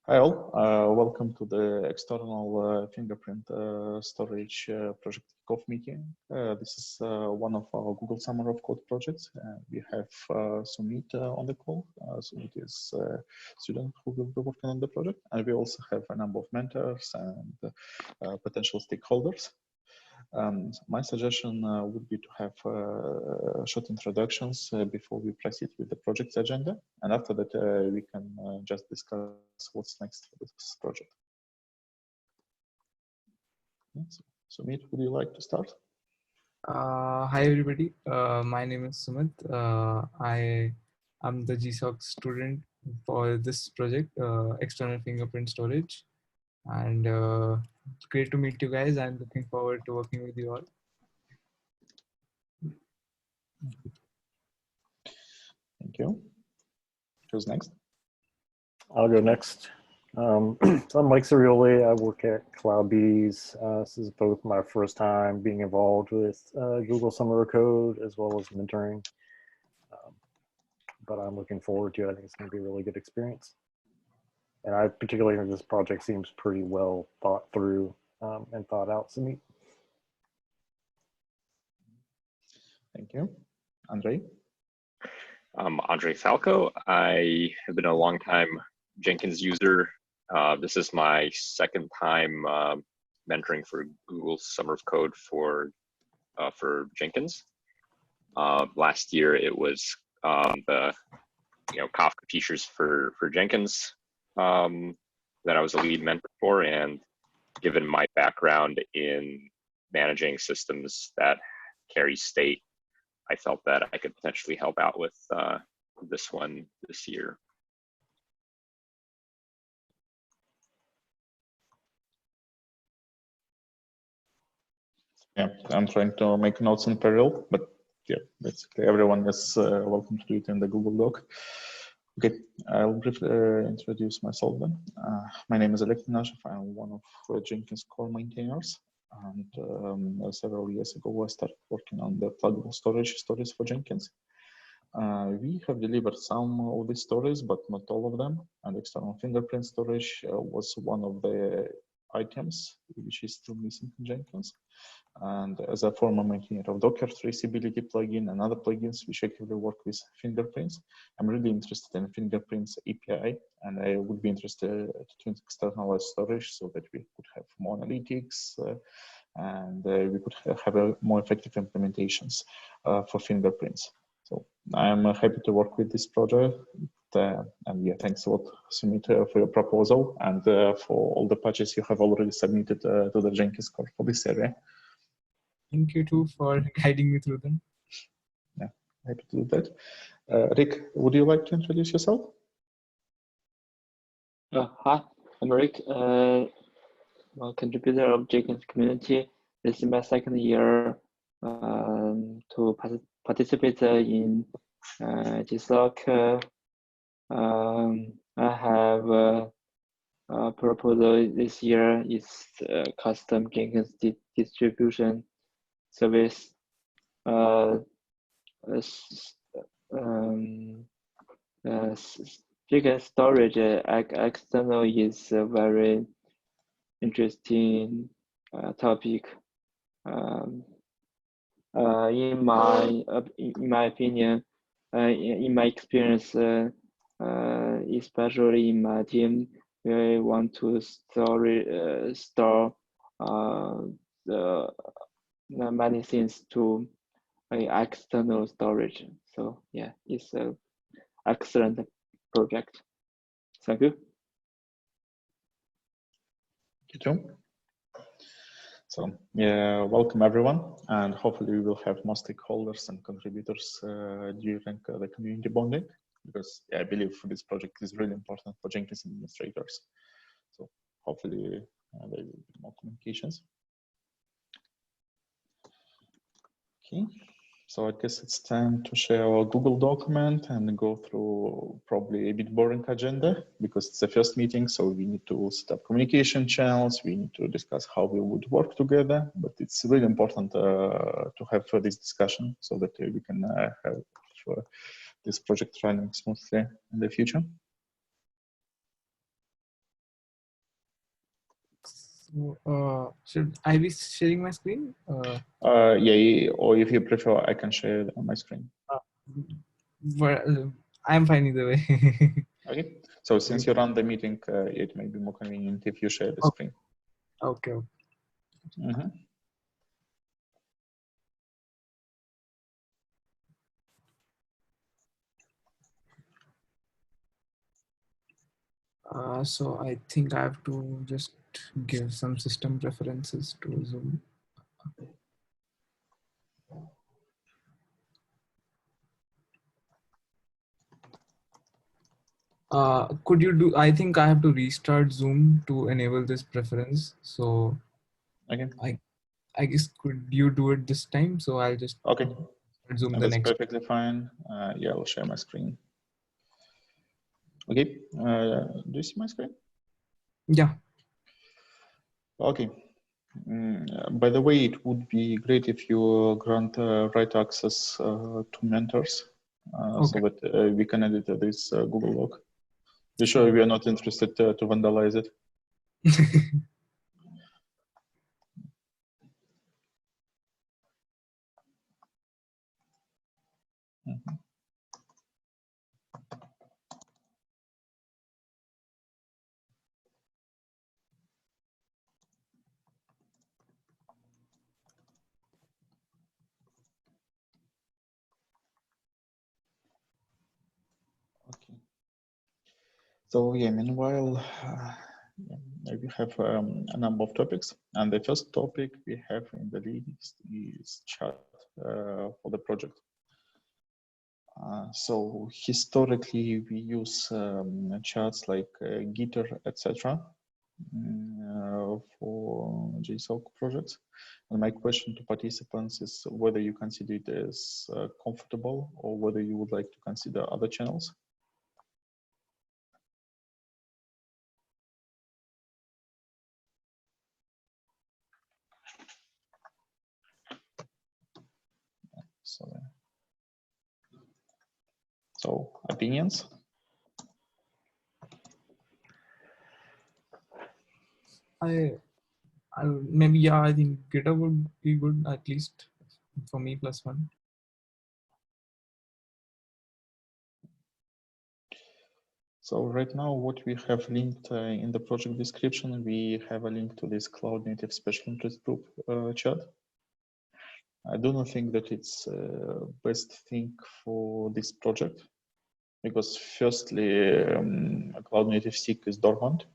Hi all, welcome to the external fingerprint storage project kickoff meeting. This is one of our Google Summer of Code projects. We have Sumit on the call. Sumit is a student who will be working on the project. And we also have a number of mentors and potential stakeholders. My suggestion would be to have short introductions before we proceed with the project's agenda. And after that, we can just discuss what's next for this project. So, Sumit, would you like to start? Hi, everybody. My name is Sumit. I am the GSoC student for this project, external fingerprint storage. And it's great to meet you guys. I'm looking forward to working with you all. Thank you. Who's next? I'll go next. So I'm Mike Cerioli. I work at CloudBees. This is both my first time being involved with Google Summer of Code as well as mentoring. But I'm looking forward to it. I think it's going to be a really good experience. And I particularly think this project seems pretty well thought through and thought out, Sumit. Thank you. Andre? I'm Andre Falco. I have been a long time Jenkins user. This is my second time mentoring for Google Summer of Code for Jenkins. Last year it was the Kafka features for Jenkins that I was a lead mentor for, and given my background in managing systems that carry state, I felt that I could potentially help out with this one this year. Yeah, I'm trying to make notes in parallel, but yeah, basically everyone is welcome to do it in the Google Doc. Okay, I'll briefly introduce myself then. My name is Oleg Tinashev. I'm one of Jenkins core maintainers. And several years ago, I started working on the pluggable storage stories for Jenkins. We have delivered some of these stories, but not all of them. And external fingerprint storage was one of the items which is still missing in Jenkins. And as a former maintainer of Docker traceability plugin and other plugins which actively work with fingerprints, I'm really interested in fingerprints API, and I would be interested to externalize storage so that we could have more analytics and we could have a more effective implementations for fingerprints. So I'm happy to work with this project. And yeah, thanks a lot, Sumit, for your proposal and for all the patches you have already submitted to the Jenkins core for this area. Thank you too for guiding me through them. Yeah, happy to do that. Rick, would you like to introduce yourself? Hi, I'm Rick, a contributor of Jenkins community. This is my second year to participate in GSoC. I have a proposal this year is custom Jenkins distribution service. Jenkins storage external is a very interesting topic. In my opinion, in my experience, especially in my team, we want to store the many things to external storage. So yeah, it's an excellent project. Thank you. You too. So yeah, welcome everyone, and hopefully we will have more stakeholders and contributors during the community bonding, because yeah, I believe this project is really important for Jenkins administrators. So hopefully there will be more communications. Okay, so I guess it's time to share our Google document and go through probably a bit boring agenda, because it's the first meeting, so we need to set up communication channels, we need to discuss how we would work together, but it's really important to have this discussion so that we can have this project running smoothly in the future. Should I be sharing my screen? Yeah, or if you prefer, I can share it on my screen. Well, I'm fine either way. Okay. So since you run the meeting, it may be more convenient if you share the screen. Okay. Mhm. So I think I have to just give some system preferences to Zoom. Could you do? I think I have to restart Zoom to enable this preference. So Okay. I guess could you do it this time? So I'll just Okay. Zoom And the that's next. perfectly fine. Yeah, I'll share my screen. Okay. Do you see my screen? Yeah. Okay. By the way, it would be great if you grant right access to mentors so Okay. that we can edit this Google Doc. Be sure we are not interested to vandalize it. Mhm. Okay. So yeah, meanwhile, we have a number of topics, and the first topic we have in the list is chat for the project. So historically, we use charts like Gitter, etc. For GSoC projects. And my question to participants is whether you consider it as comfortable or whether you would like to consider other channels. So opinions? Maybe yeah. I think GitHub would be good at least for me +1. So right now, what we have linked in the project description, we have a link to this Cloud Native Special Interest Group chat. I do not think that it's best thing for this project because firstly, Cloud Native SIG is dormant,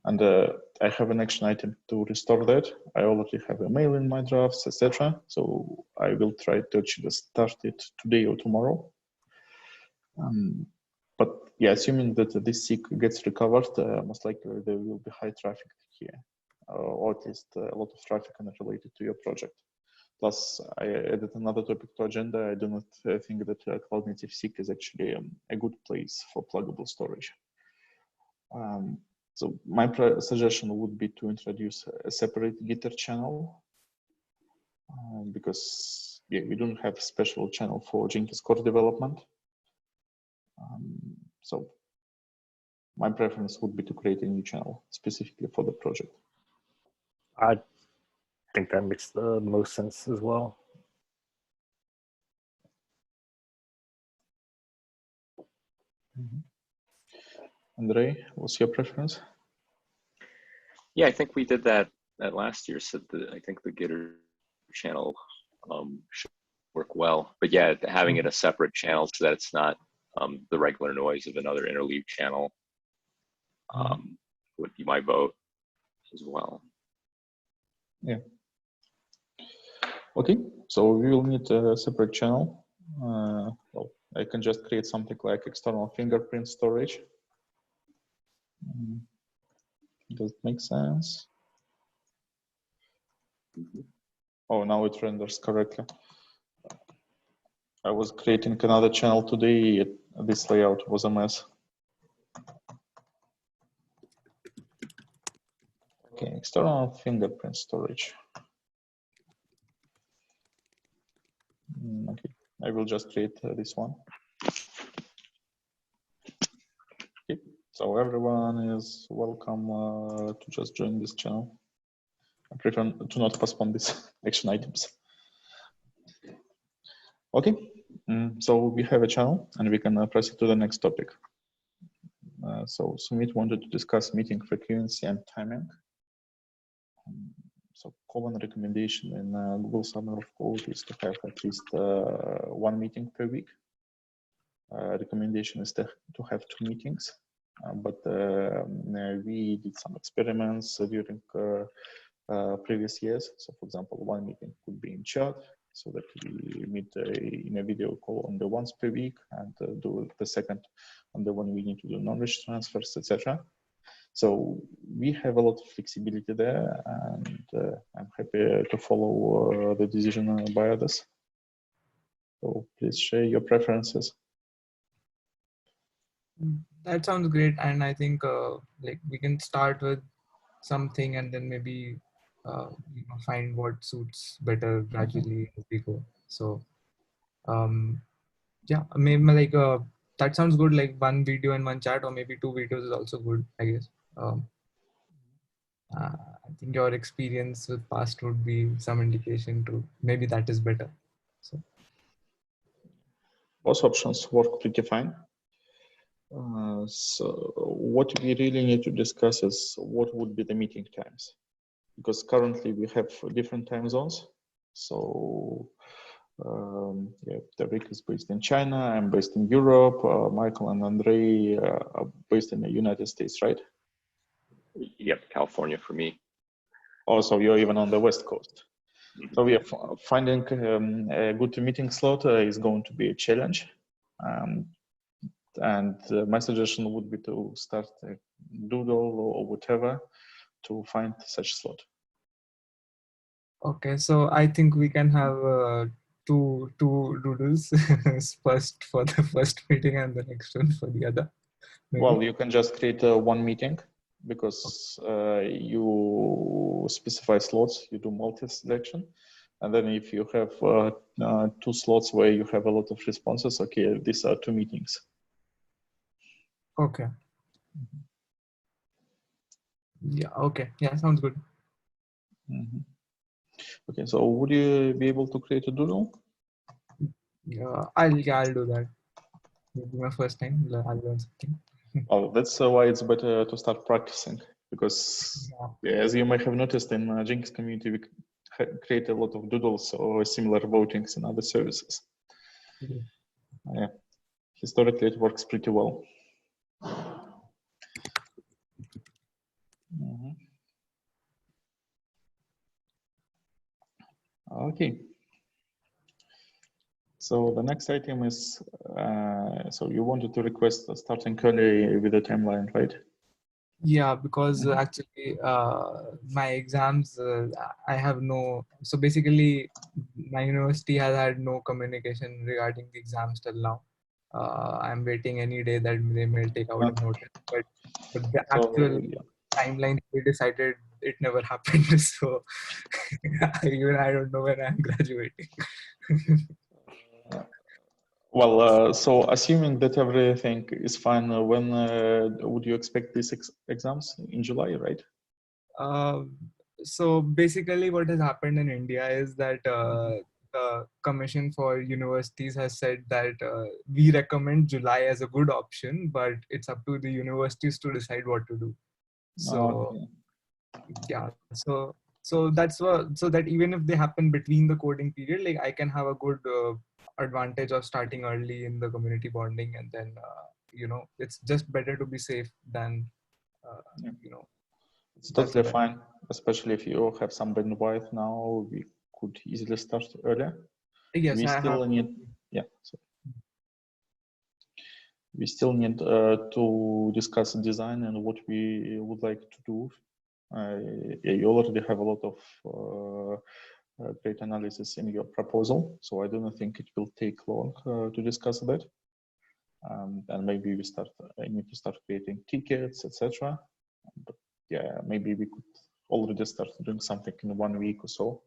and I have an action item to restore that. I already have a mail in my drafts, etc. So I will try to actually start it today or tomorrow. But yeah, assuming that this SIG gets recovered, most likely there will be high traffic here, or at least a lot of traffic related to your project. Plus, I added another topic to agenda. I do not think that Cloud Native SIG is actually a good place for pluggable storage. So my suggestion would be to introduce a separate Gitter channel because yeah, we don't have a special channel for Jenkins core development. So my preference would be to create a new channel specifically for the project. I think that makes the most sense as well. Andre, what's your preference? Yeah, I think we did that last year. So I think the Gitter channel should work well. But yeah, having it a separate channel so that it's not the regular noise of another interleave channel would be my vote as well. Yeah. Okay, so we will need a separate channel. Well, I can just create something like external fingerprint storage. Does it make sense? Oh, now it renders correctly. I was creating another channel today. This layout was a mess. Okay, external fingerprint storage. Okay, I will just create this one. Okay, so everyone is welcome to just join this channel. prefer to not postpone these action items. Okay, so we have a channel and we can proceed to the next topic. So Sumit wanted to discuss meeting frequency and timing. So common recommendation in Google Summer of Code is to have at least one meeting per week. Recommendation is to have 2 meetings, but we did some experiments during previous years. So for example, one meeting could be in chat, so that we meet in a video call only once per week, and do the second on the one we need to do knowledge transfers, etc. So we have a lot of flexibility there, and I'm happy to follow the decision by others. So please share your preferences. That sounds great, and I think like we can start with something and then maybe find what suits better gradually as we go. So yeah, maybe like that sounds good. Like one video and one chat, or maybe 2 videos is also good, I guess. I think your experience with past would be some indication to maybe that is better. So both options work pretty fine. So what we really need to discuss is what would be the meeting times, because currently we have different time zones. So yeah, Derek is based in China, I'm based in Europe, Michael and Andrei are based in the United States, right? Yep, California for me. Also, you're even on the West Coast. So we are finding a good meeting slot is going to be a challenge. And my suggestion would be to start a doodle or whatever to find such slot. okay, so I think we can have two doodles first for the first meeting and the next one for the other. Maybe. Well, you can just create one meeting, because you specify slots, you do multi-selection, and then if you have 2 slots where you have a lot of responses, okay, these are 2 meetings. Okay. Yeah. Okay. Yeah. Sounds good. Okay. So would you be able to create a doodle? Yeah. I'll do that. It'll be my first time. I'll learn something. Well, that's why it's better to start practicing, because as you may have noticed in Jenkins community, we create a lot of doodles or similar votings in other services. Yeah. Historically, it works pretty well. Okay. So the next item is, so you wanted to request starting early with the timeline, right? Yeah, because actually my exams, I have no, so basically my university has had no communication regarding the exams till now. I'm waiting any day that they may take out a notice, but the actual timeline they decided, it never happened. So even I don't know when I'm graduating. Well, so assuming that everything is fine, when would you expect these exams? In July, right? So basically what has happened in India is that the Commission for Universities has said that we recommend July as a good option, but it's up to the universities to decide what to do. So yeah, so that's what, so that even if they happen between the coding period, like I can have a good advantage of starting early in the community bonding, and then it's just better to be safe than It's totally fine, especially if you have some bandwidth now. We could easily start earlier. Yes, we still need, we still need to discuss design and what we would like to do. You already have a lot of great analysis in your proposal, so I don't think it will take long to discuss that. And maybe we need to start creating tickets, etc. But yeah, maybe we could already start doing something in 1 week or so.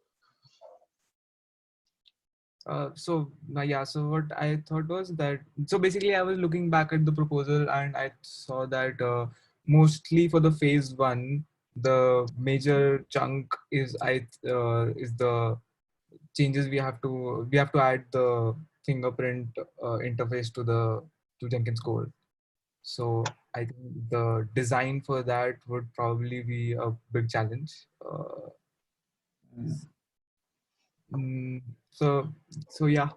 So what I thought was that, so basically I was looking back at the proposal and I saw that mostly for the phase 1, the major chunk is the changes we have to add the fingerprint interface to Jenkins code. So I think the design for that would probably be a big challenge. So yeah.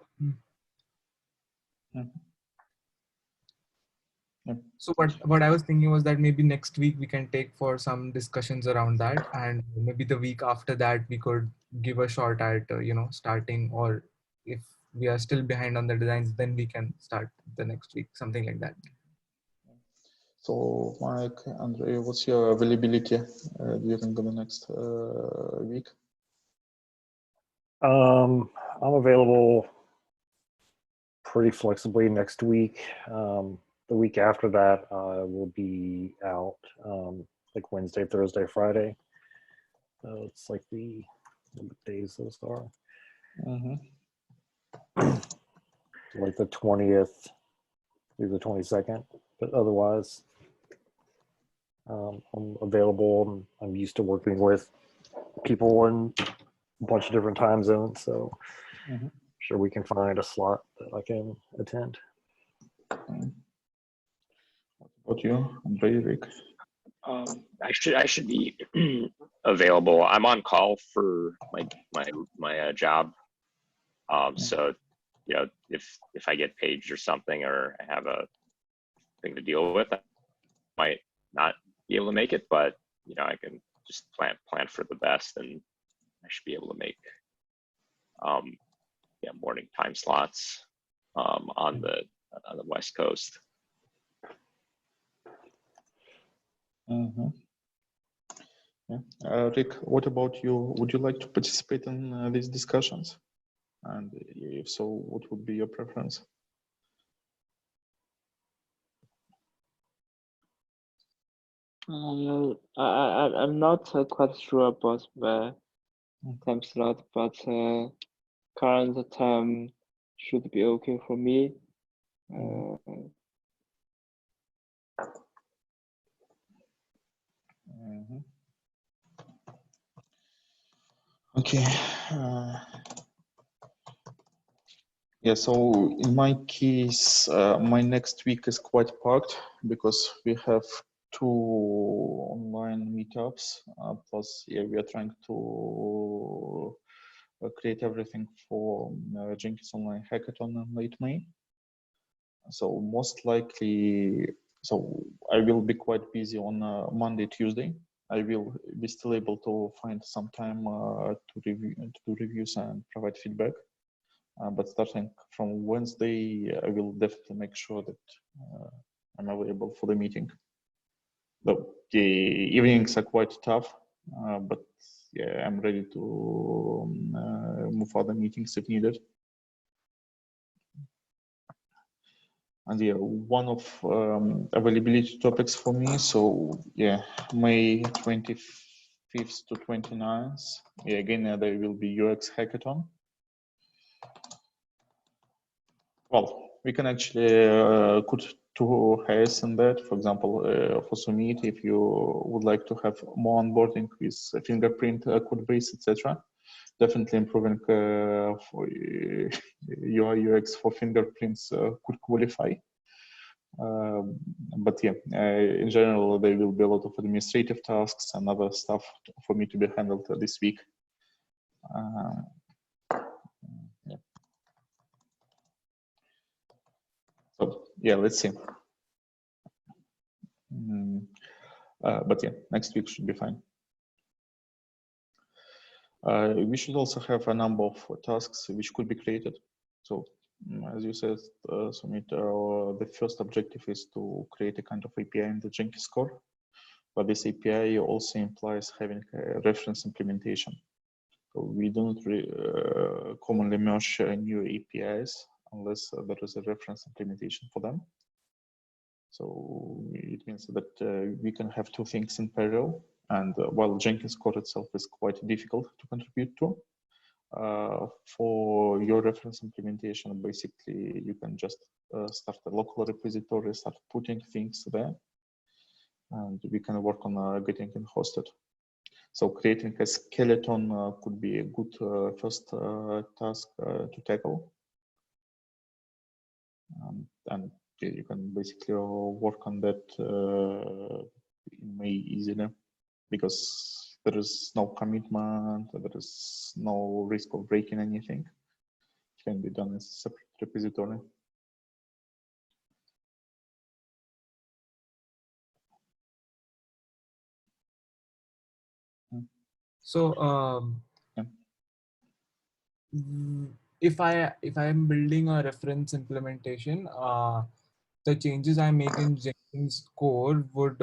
So what I was thinking was that maybe next week we can take for some discussions around that, and maybe the week after that we could give a shot at starting, or if we are still behind on the designs, then we can start the next week, something like that. So Mike, Andrei, what's your availability during the next week? I'm available pretty flexibly next week. The week after that, I will be out like Wednesday, Thursday, Friday. So it's like the days those are. Like the 20th through the 22nd, but otherwise I'm available. I'm used to working with people in a bunch of different time zones, so I'm sure we can find a slot that I can attend. What about you, Andrei, Rick? I should be available. I'm on call for my job. So if I get paged or something, or I have a thing to deal with, I might not be able to make it, but I can just plan for the best, and I should be able to make morning time slots on the West Coast. Rick, what about you? Would you like to participate in these discussions? And if so, what would be your preference? I'm not quite sure about the time slot, but current time should be okay for me. Okay. Yeah, so in my case, my next week is quite packed because we have 2 online meetups. Plus, yeah, we are trying to create everything for Jenkins Online Hackathon in late May. So most likely, so I will be quite busy on Monday, Tuesday. I will be still able to find some time to do reviews and provide feedback. But starting from Wednesday, I will definitely make sure that I'm available for the meeting. The evenings are quite tough, but yeah, I'm ready to move other meetings if needed. And yeah, one of availability topics for me. So yeah, May 25th to 29th. Yeah, again, there will be UX Hackathon. Well, we can actually put 2 hires in that. For example, for Sumit, if you would like to have more onboarding with fingerprint code base, etc. Definitely improving for UI UX for fingerprints could qualify. But yeah, in general, there will be a lot of administrative tasks and other stuff for me to be handled this week. Yeah. So yeah, let's see. But yeah, next week should be fine. We should also have a number of tasks which could be created. So as you said, Sumit, the first objective is to create a kind of API in the Jenkins core. But this API also implies having a reference implementation. So we don't commonly merge new APIs unless there is a reference implementation for them. So it means that we can have 2 things in parallel. And while Jenkins core itself is quite difficult to contribute to, for your reference implementation, basically you can just start a local repository, start putting things there, and we can work on getting it hosted. So creating a skeleton could be a good first task to tackle. And yeah, you can basically work on that in May easily, because there is no commitment, there is no risk of breaking anything. It can be done as a separate repository. So Yeah. if I am building a reference implementation, the changes I make in Jenkins core would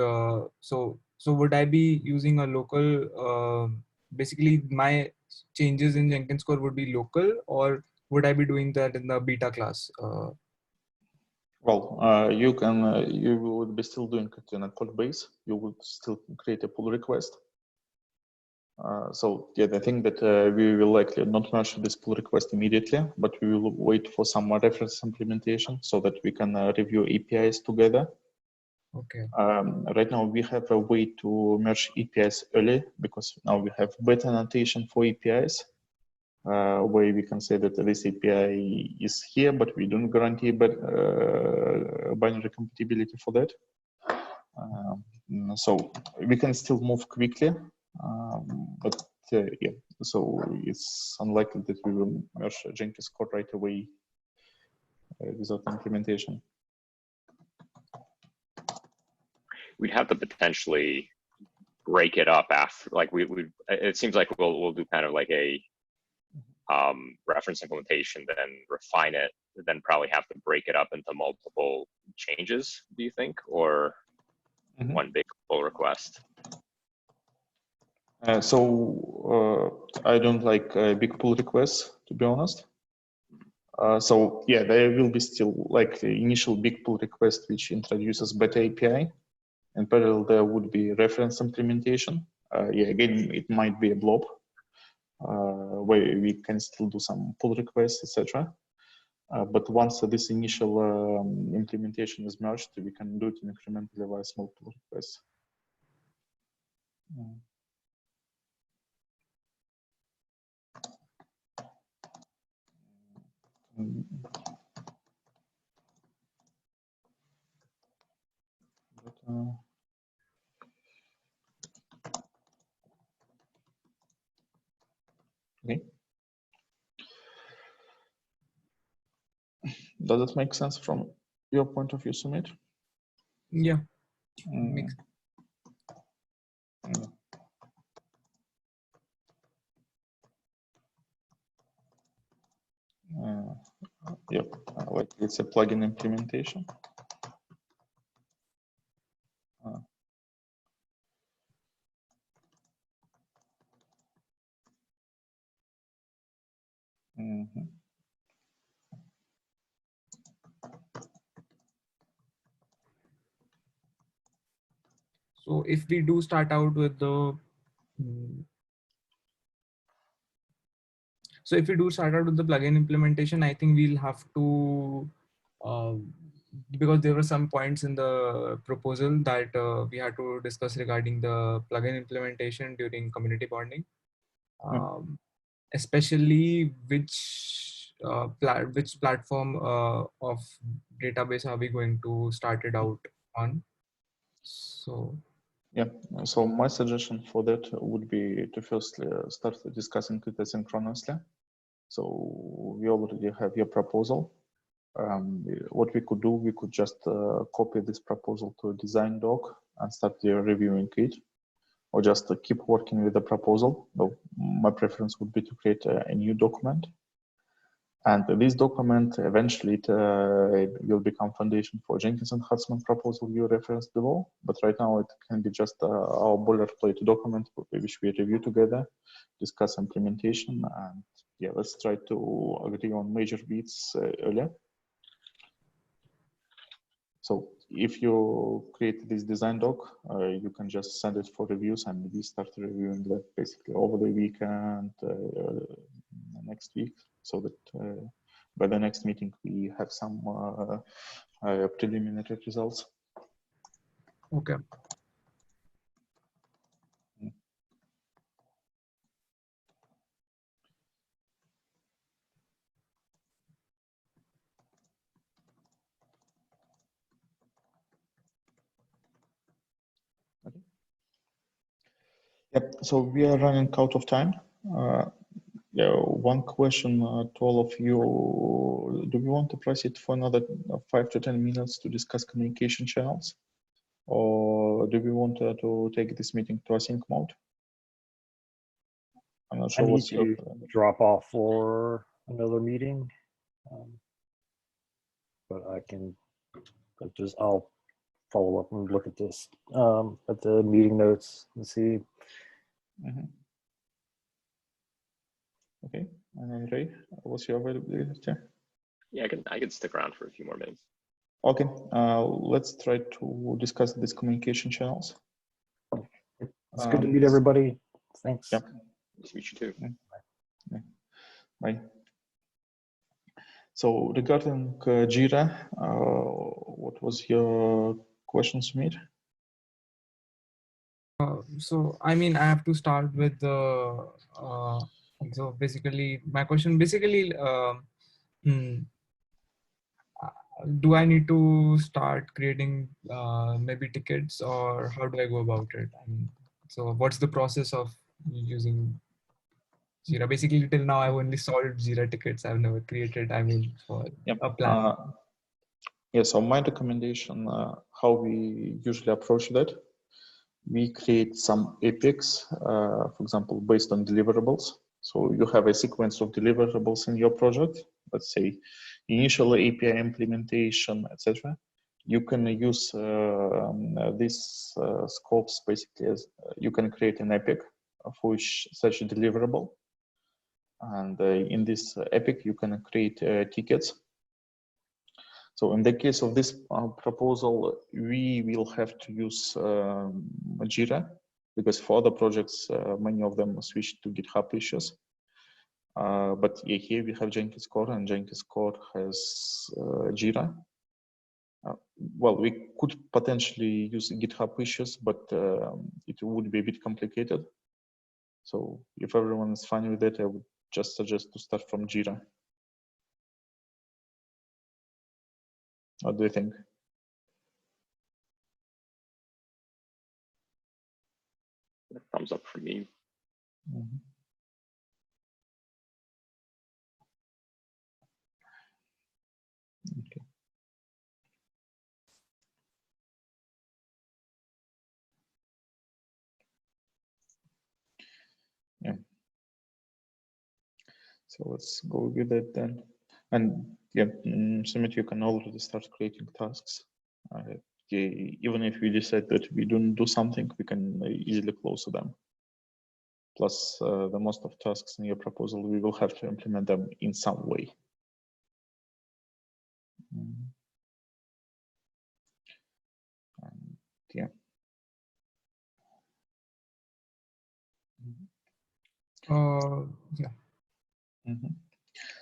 so would I be using a local basically my changes in Jenkins core would be local, or would I be doing that in the beta class? Well, you can you would be still doing it in a code base. You would still create a pull request. So yeah, I think that we will likely not merge this pull request immediately, but we will wait for some reference implementation so that we can review APIs together. Okay. Right now we have a way to merge APIs early, because now we have better annotation for APIs, where we can say that this API is here, but we don't guarantee binary compatibility for that. So we can still move quickly, but yeah, so it's unlikely that we will merge Jenkins code right away without implementation. We'd have to potentially break it up after, like it seems like we'll do kind of like a reference implementation, then refine it, then probably have to break it up into multiple changes, do you think, or one big pull request? I don't like big pull requests, to be honest. So yeah, there will be still like the initial big pull request which introduces better API. In parallel, there would be reference implementation. Yeah, again, it might be a blob where we can still do some pull requests, etc. But once this initial implementation is merged, we can do it incrementally via small pull requests. Okay. Does it make sense from your point of view, Sumit? Yeah. Makes Yep, like it's a plugin implementation. So if we do start out with the plugin implementation, I think we'll have to because there were some points in the proposal that we had to discuss regarding the plugin implementation during community bonding, especially which platform of database are we going to start it out on. So yeah, so my suggestion for that would be to first start discussing it asynchronously. So we already have your proposal. What we could do, we could just copy this proposal to a design doc and start reviewing it, or just keep working with the proposal. So my preference would be to create a new document. And this document, eventually, it will become foundation for Jenkins enhancement proposal you referenced below. But right now, it can be just our boilerplate document, which we review together, discuss implementation, and yeah, let's try to agree on major beats earlier. So if you create this design doc, you can just send it for reviews, and we start reviewing that basically over the weekend, next week, so that by the next meeting we have some preliminary results. Okay. Yep. So we are running out of time. Yeah, one question to all of you. Do we want to proceed for another 5 to 10 minutes to discuss communication channels? Or do we want to take this meeting to async mode? I'm not I sure need what's your to plan. drop off for another meeting, but I'll follow up and look at this at the meeting notes and see. Mm-hmm. Okay, and then Ray, what's your availability? Yeah, I can stick around for a few more minutes. Okay, let's try to discuss these communication channels. It's good to meet everybody. Thanks. Yeah. Nice to meet you too. Yeah. Bye. So regarding Jira, what was your question, Sumit? So I mean, I have to start with the. So basically, my question do I need to start creating maybe tickets, or how do I go about it? I mean, so what's the process of using Jira? Basically, till now I've only solved Jira tickets. I've never created, I mean, for a plan. Yeah, so my recommendation, how we usually approach that, we create some epics, for example, based on deliverables. So you have a sequence of deliverables in your project, let's say initial API implementation, etc. You can use these scopes basically as you can create an epic for each such a deliverable. And in this epic, you can create tickets. So in the case of this proposal, we will have to use Jira, because for other projects, many of them switched to GitHub issues. But yeah, here we have Jenkins core, and Jenkins core has Jira. Well, we could potentially use GitHub issues, but it would be a bit complicated. So if everyone is fine with it, I would just suggest to start from Jira. What do you think? Thumbs up for me. Mm-hmm. Okay. Yeah. So let's go with it then. And yeah, Sumit, you can already start creating tasks. Even if we decide that we don't do something, we can easily close them. Plus, the most of tasks in your proposal, we will have to implement them in some way. And, yeah. Yeah. Mm-hmm.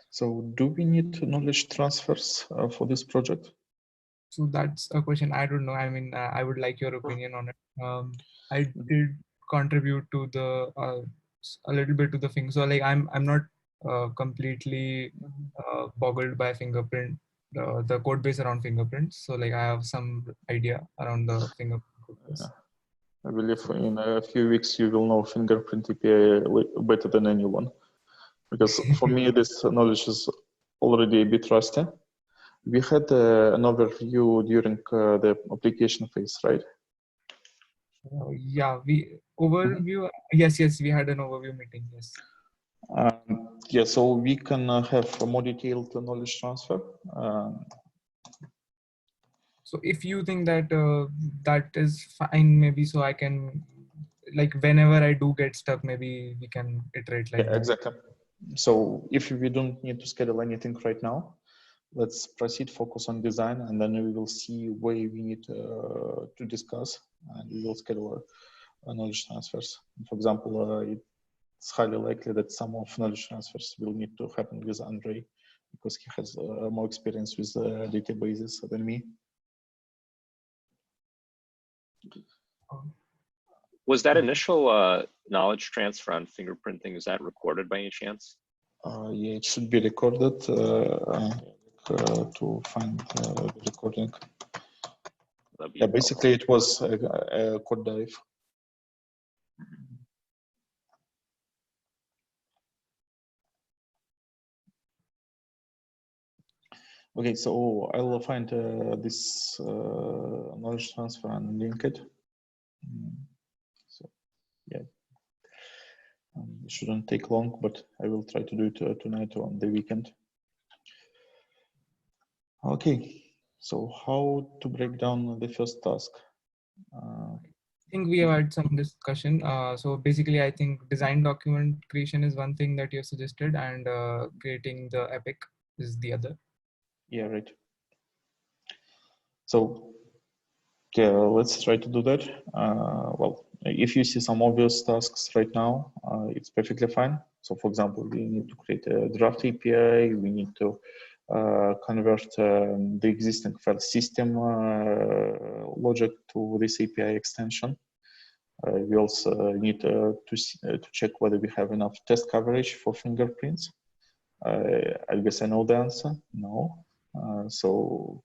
So do we need knowledge transfers for this project? So that's a question I don't know. I mean, I would like your opinion on it. I did contribute to the a little bit to the thing. So like I'm not completely boggled by Fingerprint, the code base around fingerprints. So like I have some idea around the fingerprint code base. I believe in a few weeks you will know Fingerprint API better than anyone, because for me this knowledge is already a bit rusty. We had an overview during the application phase, right? Yeah, overview. Yes, we had an overview meeting. Yes. Yeah, so we can have a more detailed knowledge transfer. So if you think that that is fine, maybe so I can, like whenever I do get stuck, maybe we can iterate like Yeah, that. exactly. So if we don't need to schedule anything right now, let's proceed, focus on design, and then we will see where we need to discuss, and we will schedule knowledge transfers. For example, it's highly likely that some of knowledge transfers will need to happen with Andre, because he has more experience with databases than me. Was that initial knowledge transfer on fingerprinting, is that recorded by any chance? Yeah, it should be recorded. To find the recording. Yeah, basically it was a code dive. Okay, so I'll find this knowledge transfer and link it. So yeah, it shouldn't take long, but I will try to do it tonight or on the weekend. Okay, so how to break down the first task? I think we have had some discussion. So basically, I think design document creation is one thing that you suggested, and creating the epic is the other. Yeah, right. So okay, let's try to do that. Well, if you see some obvious tasks right now, it's perfectly fine. So for example, we need to create a draft API. We need to convert the existing file system logic to this API extension. We also need to check whether we have enough test coverage for fingerprints. I guess I know the answer, no. So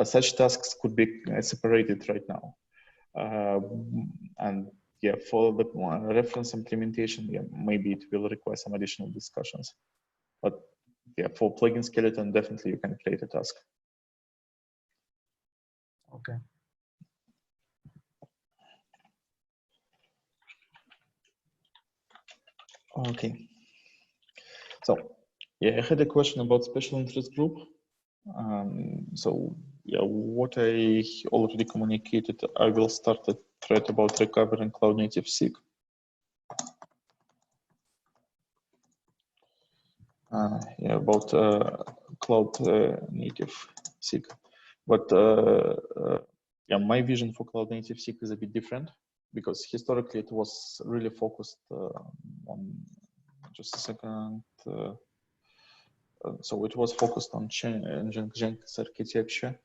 such tasks could be separated right now. And yeah, for the reference implementation, yeah, maybe it will require some additional discussions. But yeah, for plugin skeleton, definitely you can create a task. Okay. Okay. So yeah, I had a question about special interest group. So yeah, what I already communicated, I will start a thread about recovering cloud native SIG. Yeah, about cloud native SIG. But yeah, my vision for cloud native SIG is a bit different because historically it was really focused on, just a second. So it was focused on Jenkins architecture,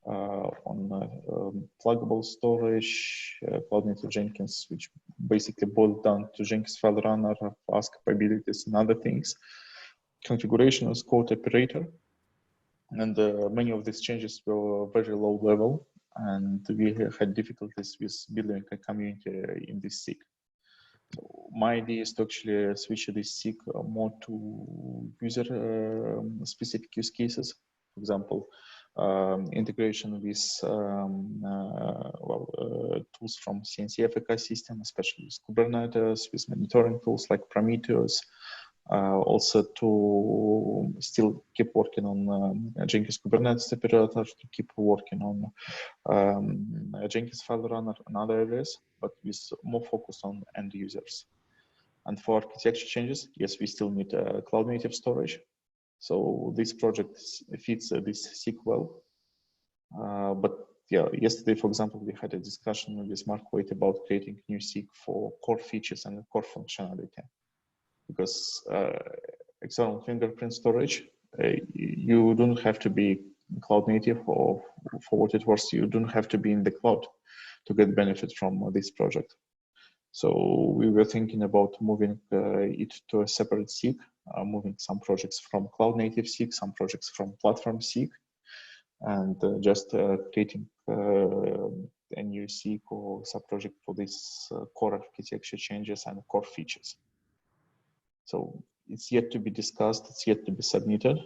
on pluggable storage, cloud native Jenkins, which basically boiled down to Jenkins file runner, Flask capabilities, and other things. Configuration as code operator, and many of these changes were very low level, and we had difficulties with building a community in this SIG. So my idea is to actually switch this SIG more to user specific use cases. For example, integration with tools from CNCF ecosystem, especially with Kubernetes, with monitoring tools like Prometheus. Also to still keep working on Jenkins Kubernetes operator, to keep working on Jenkins file runner and other areas, but with more focus on end users. And for architecture changes, yes, we still need cloud native storage. So this project fits this SIG well. But yeah, yesterday, for example, we had a discussion with Mark Waite about creating new SIG for core features and core functionality. Because external fingerprint storage, you don't have to be cloud native, or for what it was, you don't have to be in the cloud to get benefit from this project. So we were thinking about moving it to a separate SIG, moving some projects from cloud native SIG, some projects from platform SIG, and just creating a new SIG or sub-project for these core architecture changes and core features. So it's yet to be discussed, it's yet to be submitted,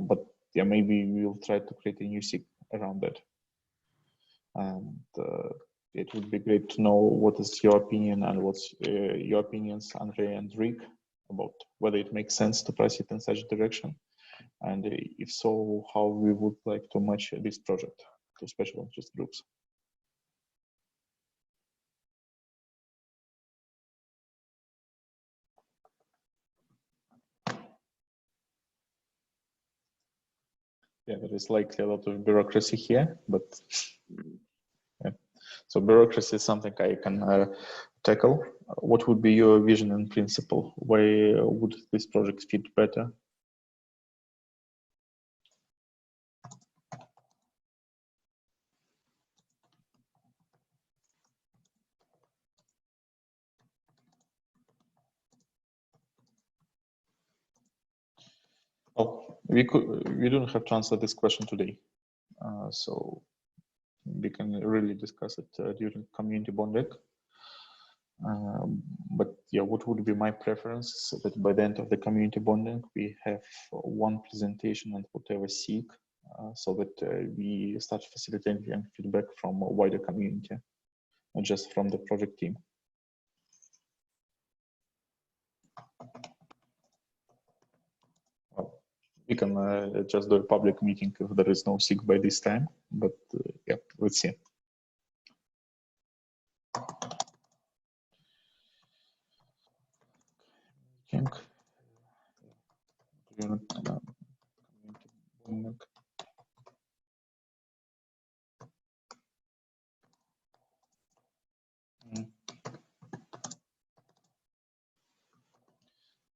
but yeah, maybe we'll try to create a new SIG around that. And it would be great to know what is your opinion and what's your opinions, Andre and Rick, about whether it makes sense to press it in such direction. And if so, how we would like to match this project to special interest groups. Yeah, there is likely a lot of bureaucracy here, but yeah. So bureaucracy is something I can tackle. What would be your vision and principle? Where would this project fit better? Well, we don't have to answer this question today, so we can really discuss it during community bonding. But yeah, what would be my preference? So that by the end of the community bonding, we have one presentation and whatever SIG so that we start facilitating feedback from a wider community, not just from the project team. Well, we can just do a public meeting if there is no SIG by this time, but yeah, let's see.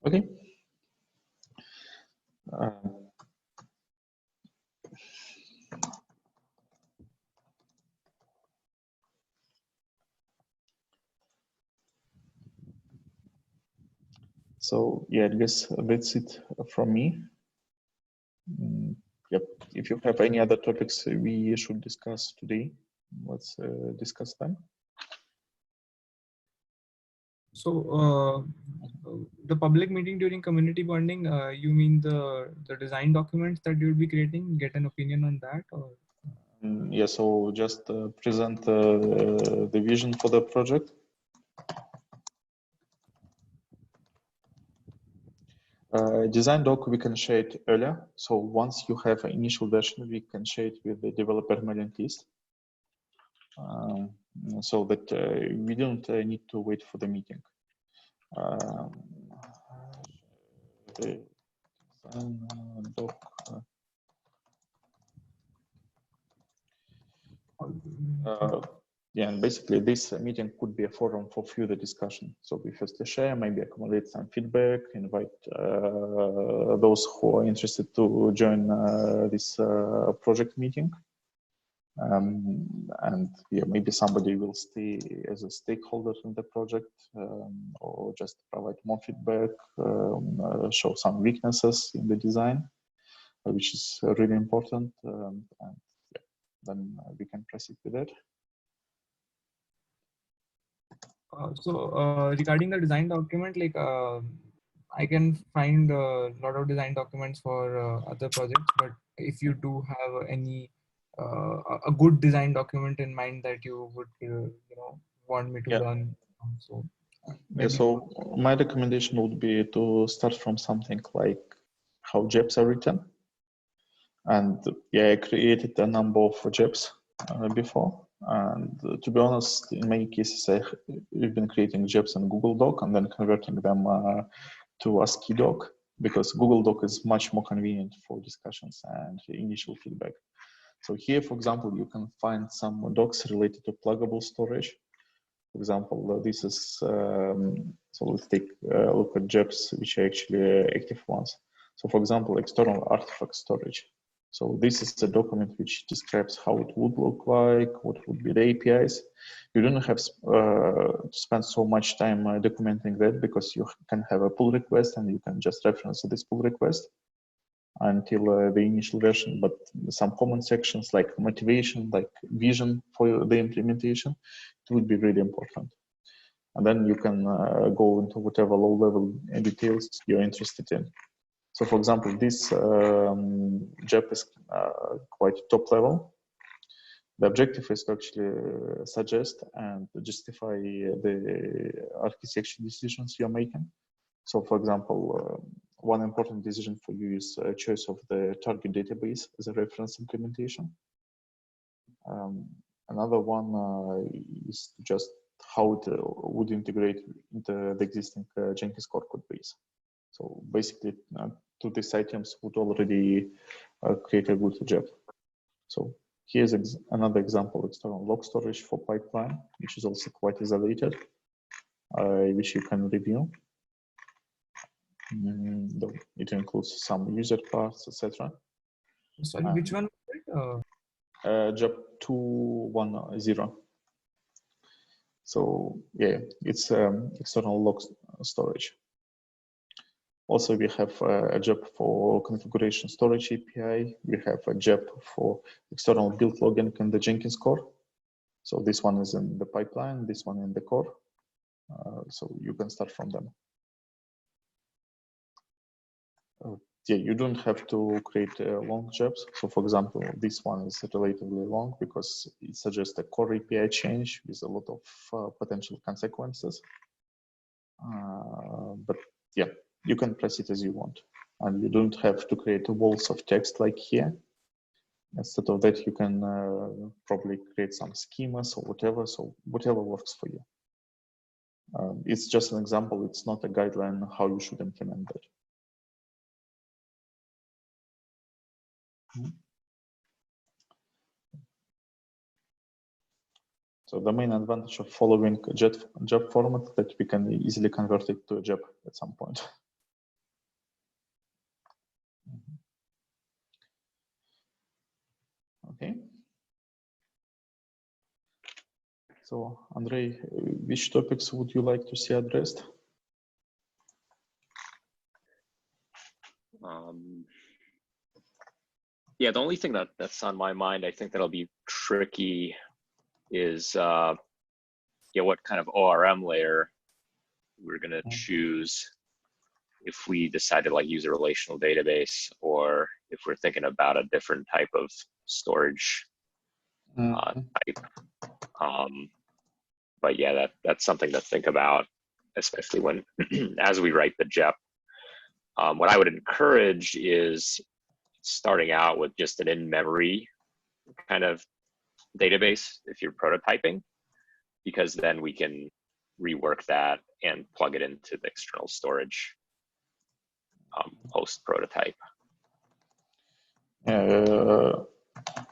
Okay. So yeah, I guess that's it from me. Yep. If you have any other topics we should discuss today, let's discuss them. So the public meeting during community bonding, you mean the design documents that you'll be creating, get an opinion on that? Or? Yeah, so just present the vision for the project. Design doc, we can share it earlier. So once you have an initial version, we can share it with the developer mailing list. So that we don't need to wait for the meeting. Doc, yeah, and basically this meeting could be a forum for further discussion. So we first share, maybe accumulate some feedback, invite those who are interested to join this project meeting. And yeah, maybe somebody will stay as a stakeholder in the project, or just provide more feedback, show some weaknesses in the design, which is really important. And yeah, then we can proceed with that. So regarding the design document, like I can find a lot of design documents for other projects, but if you do have any a good design document in mind that you would want me to learn, so yeah, so my recommendation would be to start from something like how JEPs are written. And yeah, I created a number of JEPs before. And to be honest, in many cases, I've been creating JEPs in Google Doc and then converting them to ASCII doc, because Google Doc is much more convenient for discussions and initial feedback. So here, for example, you can find some docs related to pluggable storage. For example, this is, so let's take a look at JEPs, which are actually active ones. So for example, external artifact storage. So this is a document which describes how it would look like, what would be the APIs. You don't have to spend so much time documenting that, because you can have a pull request and you can just reference this pull request until the initial version, but some common sections like motivation, like vision for the implementation, it would be really important. And then you can go into whatever low-level details you're interested in. So for example, this JEP is quite top level. The objective is to actually suggest and justify the architecture decisions you're making. So for example, one important decision for you is choice of the target database as a reference implementation. Another one is just how it would integrate into the existing Jenkins core code base. So basically, to these items would already create a good JEP. So here's another example: external log storage for pipeline, which is also quite isolated, which you can review. It includes some user parts, etc. Sorry, which one was it? JEP 210. So yeah, it's external log storage. Also, we have a JEP for configuration storage API. We have a JEP for external build logging in the Jenkins core. So this one is in the pipeline, this one in the core. So you can start from them. yeah, you don't have to create long jobs. So for example, this one is relatively long because it suggests a core API change with a lot of potential consequences. But yeah, you can press it as you want. And you don't have to create walls of text like here. Instead of that, you can probably create some schemas or whatever. So whatever works for you. It's just an example. It's not a guideline how you should implement that. So the main advantage of following a job format that we can easily convert it to a job at some point. Okay. So Andrei, which topics would you like to see addressed? Yeah, the only thing that's on my mind, I think that'll be tricky is yeah, what kind of ORM layer we're gonna choose if we decide to like use a relational database, or if we're thinking about a different type of storage type. But yeah, that's something to think about, especially when as we write the JEP. What I would encourage is starting out with just an in-memory kind of database if you're prototyping, because then we can rework that and plug it into the external storage post-prototype.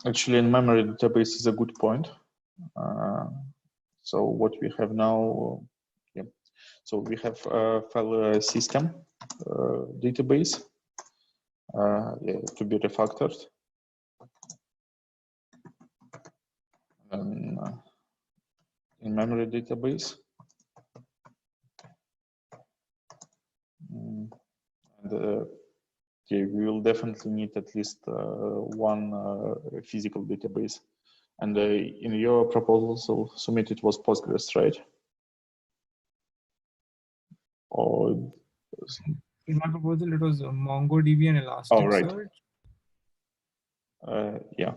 Actually, in-memory database is a good point. So what we have now, yeah. So we have a file system database yeah, to be refactored. And, in-memory database. And okay, we will definitely need at least one physical database. And in your proposal, Sumit, it was Postgres, right? Or in my proposal, it was MongoDB and Elasticsearch. Oh, right. Yeah.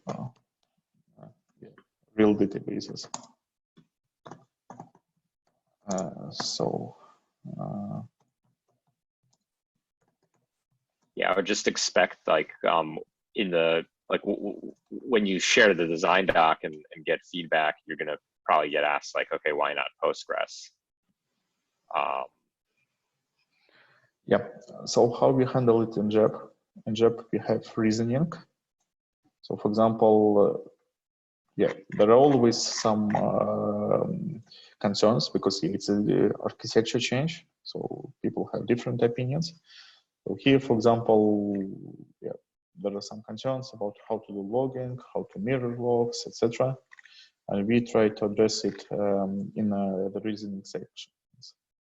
Yeah. Real databases. Yeah, I would just expect like in the like when you share the design doc and get feedback, you're gonna probably get asked like, okay, why not Postgres? Yeah. So how we handle it in JEP? In JEP, we have reasoning. So for example, yeah, there are always some concerns because it's an architecture change. So people have different opinions. So here, for example, yeah, there are some concerns about how to do logging, how to mirror logs, etc. And we try to address it in the reasoning section.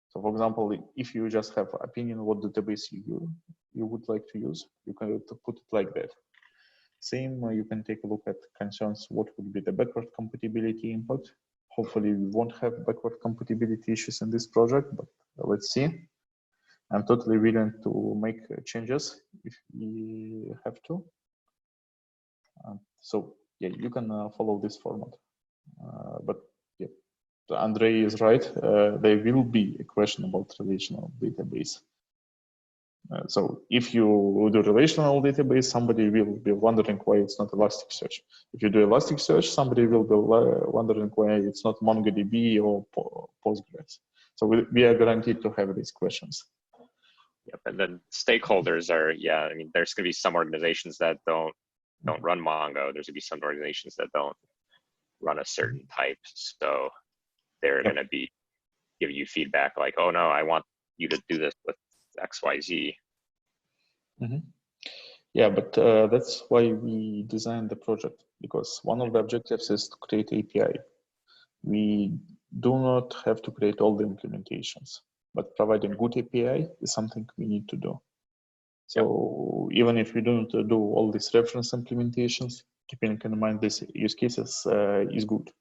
So for example, if you just have opinion what database you would like to use, you can put it like that. Same, you can take a look at concerns, what would be the backward compatibility impact. Hopefully we won't have backward compatibility issues in this project, but let's see. I'm totally willing to make changes if we have to. So yeah, you can follow this format. But yeah, Andrei is right. There will be a question about relational database. So if you do relational database, somebody will be wondering why it's not Elasticsearch. If you do Elasticsearch, somebody will be wondering why it's not MongoDB or Postgres. So we are guaranteed to have these questions. Yep, and then stakeholders are, yeah, I mean, there's gonna be some organizations that don't run Mongo. There's gonna be some organizations that don't run a certain type. So they're gonna be giving you feedback like, oh no, I want you to do this with XYZ. Yeah, but that's why we designed the project, because one of the objectives is to create API. We do not have to create all the implementations, but providing good API is something we need to do. So even if we don't do all these reference implementations, keeping in mind these use cases is good.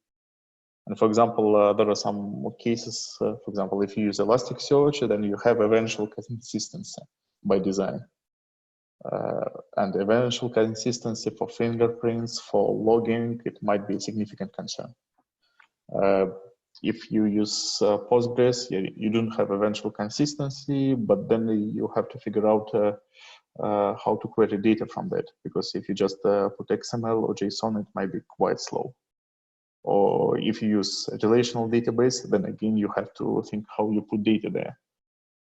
And for example, there are some cases, for example, if you use Elasticsearch, then you have eventual consistency by design. And eventual consistency for fingerprints, for logging, it might be a significant concern. If you use Postgres, you don't have eventual consistency, but then you have to figure out how to query data from that, because if you just put XML or JSON, it might be quite slow. Or if you use a relational database, then again, you have to think how you put data there,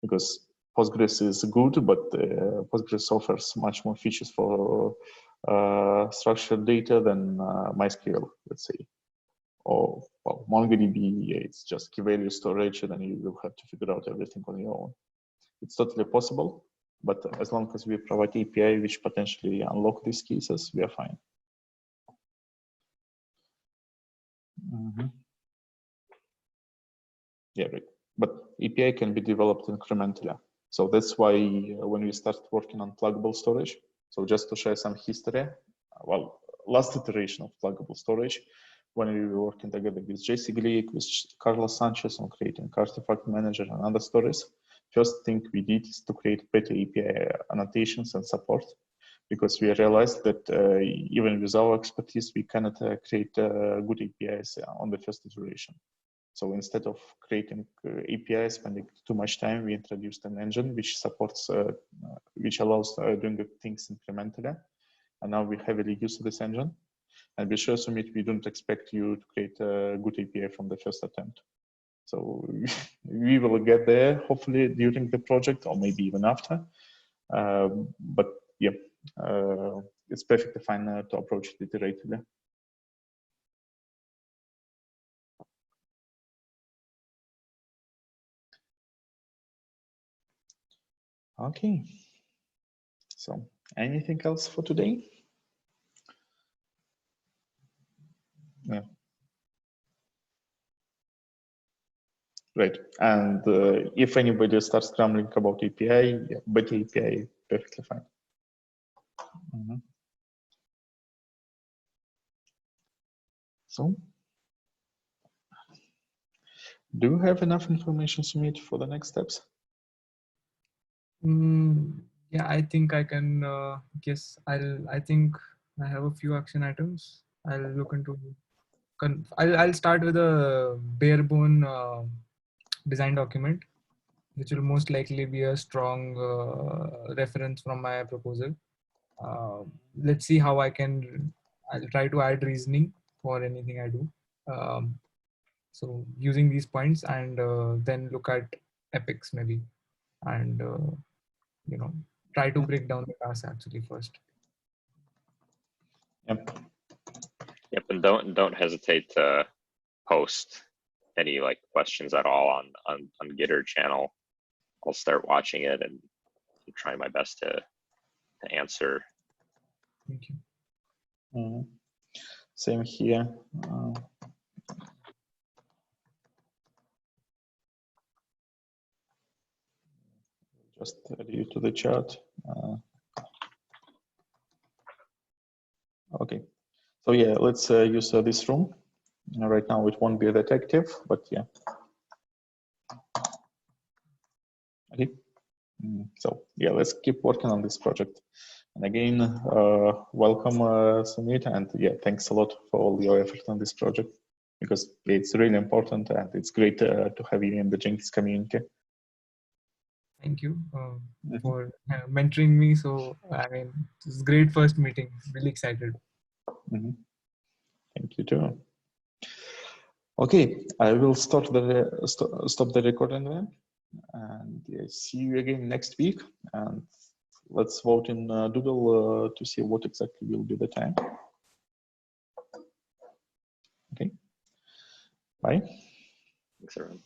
because Postgres is good, but Postgres offers much more features for structured data than MySQL, let's say. Or, well, MongoDB, it's just key value storage, and then you will have to figure out everything on your own. It's totally possible, but as long as we provide API which potentially unlock these cases, we are fine. Yeah, right. But API can be developed incrementally. So that's why when we start working on pluggable storage, so just to share some history, well, last iteration of pluggable storage, when we were working together with JC Glick, with Carlos Sanchez on creating Artifact Manager and other stories, first thing we did is to create better API annotations and support, because we realized that even with our expertise, we cannot create good APIs on the first iteration. So instead of creating APIs, spending too much time, we introduced an engine which supports, which allows doing things incrementally. And now we heavily use this engine. And with GSoC, we don't expect you to create a good API from the first attempt. So we will get there, hopefully during the project, or maybe even after. But yeah, it's perfectly fine to approach it iteratively. Okay, so anything else for today? Yeah. Right, and if anybody starts grumbling about API, yeah, but API, perfectly fine. So, do you have enough information, Sumit, for the next steps? Yeah, I think I can guess. I think I have a few action items. I'll look into. I'll start with a bare bone design document, which will most likely be a strong reference from my proposal. Let's see how I'll try to add reasoning for anything I do. So using these points, and then look at epics maybe, and try to break down the task actually first. Yep. Yep, and don't hesitate to post any like questions at all on Gitter channel. I'll start watching it and try my best to answer. Thank you. Same here. Just add you to the chat. Okay, so yeah, let's use this room. Right now it won't be that active, but yeah. Okay, so yeah, let's keep working on this project. And again, welcome Sumit, and yeah, thanks a lot for all your effort on this project, because it's really important and it's great to have you in the Jenkins community. Thank you for mentoring me. So, I mean, it's great first meeting. Really excited. Thank you too. Okay, I will stop the recording then, and see you again next week. And let's vote in Doodle to see what exactly will be the time. Okay, bye. Thanks, everyone.